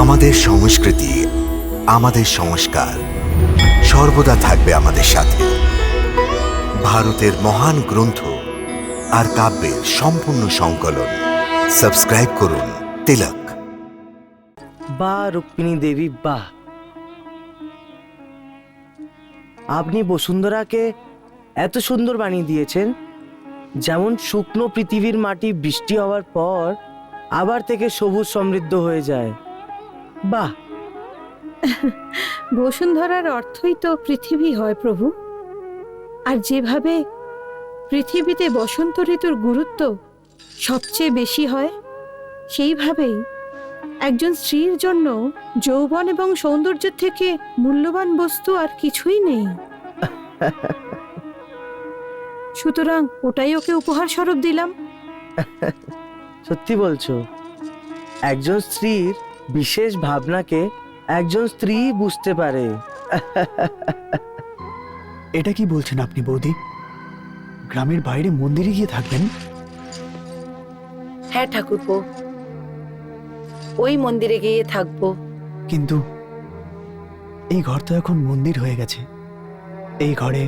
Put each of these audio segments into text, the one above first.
আমাদের সংস্কৃতি, আমাদের সংস্কার সর্বদা থাকবে আমাদের সাথে। ভারতের মহান গ্রন্থ আর কাব্যের সম্পূর্ণ সংকলন। সাবস্ক্রাইব করুন তিলক। বাহ রুক্মিণী দেবী বাহ! আপনি বসুন্ধরাকে এত সুন্দর বানিয়ে দিয়েছেন, যেমন শুকনো পৃথিবীর মাটি বৃষ্টি হওয়ার পর আবার থেকে সবুজ সমৃদ্ধ হয়ে যায়। বাহ! বসুন্ধরার অর্থই তো পৃথিবী হয় প্রভু। আর যেভাবে পৃথিবীতে বসন্ত ঋতুর গুরুত্ব সবচেয়ে বেশি হয়, সেইভাবেই একজন স্ত্রীর জন্য যৌবন এবং সৌন্দর্যের থেকে মূল্যবান বস্তু আর কিছুই নেই। সুতরাং ওটাই ওকে উপহার স্বরূপ দিলাম। সত্যি বলছো? একজন স্ত্রীর বিশেষ ভাবনাকে একজন স্ত্রী বুঝতে পারে। এটা কি বলছেন আপনি বৌদি? গ্রামের বাইরে মন্দিরে গিয়ে থাকবেন? হ্যাঁ ঠাকুরপো, ওই মন্দিরে গিয়ে থাকবো। কিন্তু এই ঘর তো এখন মন্দির হয়ে গেছে। এই ঘরে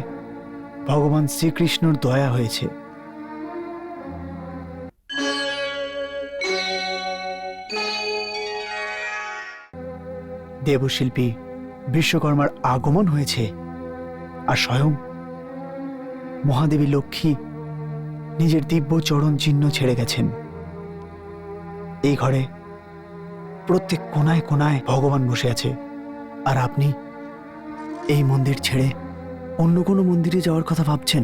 ভগবান শ্রীকৃষ্ণর দয়া হয়েছে। দেবশিল্পী বিশ্বকর্মার আগমন হয়েছে, আর স্বয়ং মহাদেবী লক্ষ্মী নিজের দিব্য চরণ চিহ্ন ছেড়ে গেছেন। এই ঘরে প্রত্যেক কোনায় কোনায় ভগবান বসে আছে, আর আপনি এই মন্দির ছেড়ে অন্য কোনো মন্দিরে যাওয়ার কথা ভাবছেন?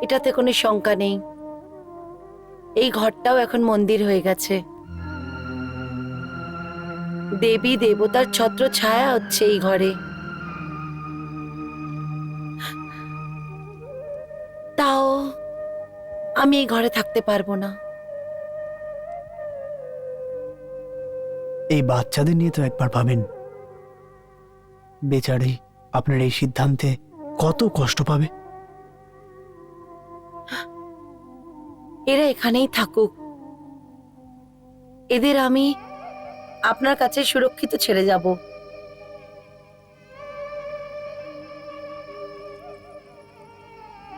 এটাতে কোনো শঙ্কা নেই, এই ঘরটাও এখন মন্দির হয়ে গেছে। দেবী দেবতার ছত্র ছায়া হচ্ছে এই ঘরে। তাও আমি এই ঘরে থাকতে পারবো না। এই বাচ্চাদের নিয়ে তো একবার ভাবেন। বেচারি আপনার এই সিদ্ধান্তে কত কষ্ট পাবে। এরা এখানেই থাকুক, এদের আমি আপনার কাছে সুরক্ষিত ছেড়ে যাব।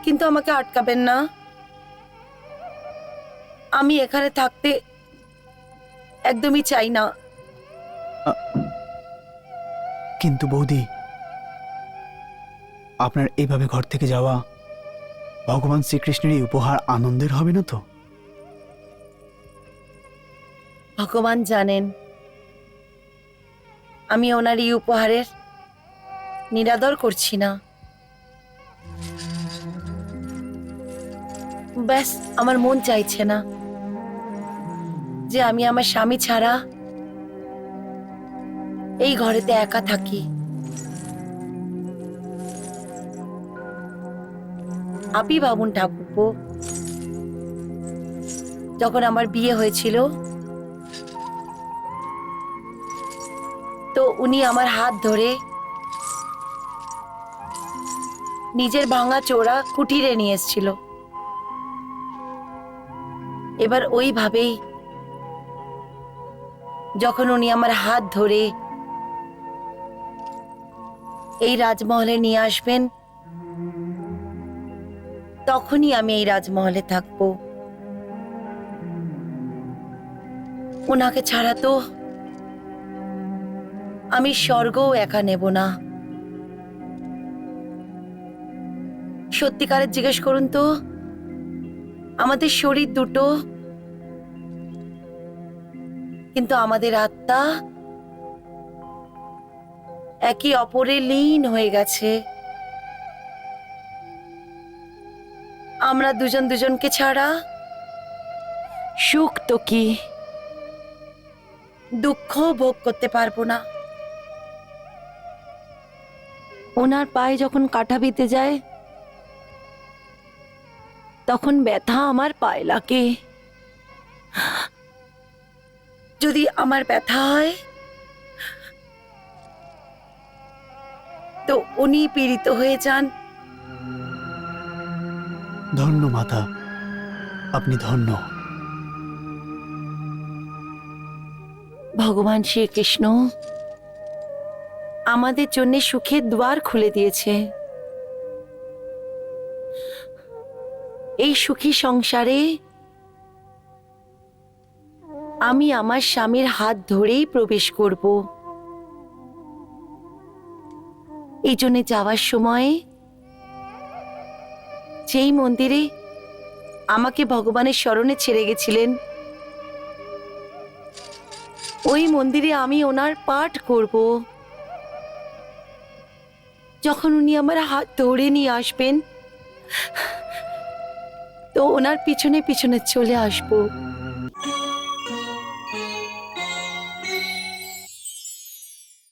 কিন্তু আমাকে আটকাবেন না, আমি এখানে থাকতে একদমই চাই না। কিন্তু বৌদি, আপনার এইভাবে ঘর থেকে যাওয়া ভগবান শ্রীকৃষ্ণের এই উপহার আনন্দের হবে না তো? ভগবান জানেন আমি ওনার এই উপহারের নিরাদর করছি না। ব্যাস আমার মন চাইছে না যে আমি আমার স্বামী ছাড়া এই ঘরেতে একা থাকি। আপনি ভাবুন ঠাকুরপো, যখন আমার বিয়ে হয়েছিল তো উনি আমার হাত ধরে নিজের ভাঙা চোরা কুটিরে নিয়ে এসেছিল। এবার ওইভাবেই যখন উনি আমার হাত ধরে এই রাজমহলে নিয়ে আসবেন, তখনই আমি এই রাজমহলে থাকবো। ওনাকে ছাড়া তো আমি স্বর্গও একা নেব না। সত্যিকারের জিজ্ঞেস করুন তো, আমাদের শরীর দুটো, কিন্তু আমাদের আত্মা একে অপরে লীন হয়ে গেছে। আমরা দুজন দুজনকে ছাড়া সুখ তো কি, দুঃখ ভোগ করতে পারবো না। ওনার পায়ে যখন কাঁটা বিঁধে যায় তখন ব্যথা আমার পায়ে লাগে। যদি আমার ব্যথা হয় তো উনি পীড়িত হয়ে যান। ধন্য মাতা, আপনি ধন্য। ভগবান শ্রীকৃষ্ণ আমাদের জন্য সুখের দ্বার খুলে দিয়েছে। এই সুখী সংসারে আমি আমার স্বামীর হাত ধরেই প্রবেশ করব। এই জন্য যাওয়ার সময় যেই মন্দিরে আমাকে ভগবানের শরণে ছেড়ে গেছিলেন, ওই মন্দিরে আমি ওনার পাঠ করব। যখন উনি আমার হাত ধরে নিয়ে আসবেন, তো ওনার পিছনে পিছনে চলে আসবো।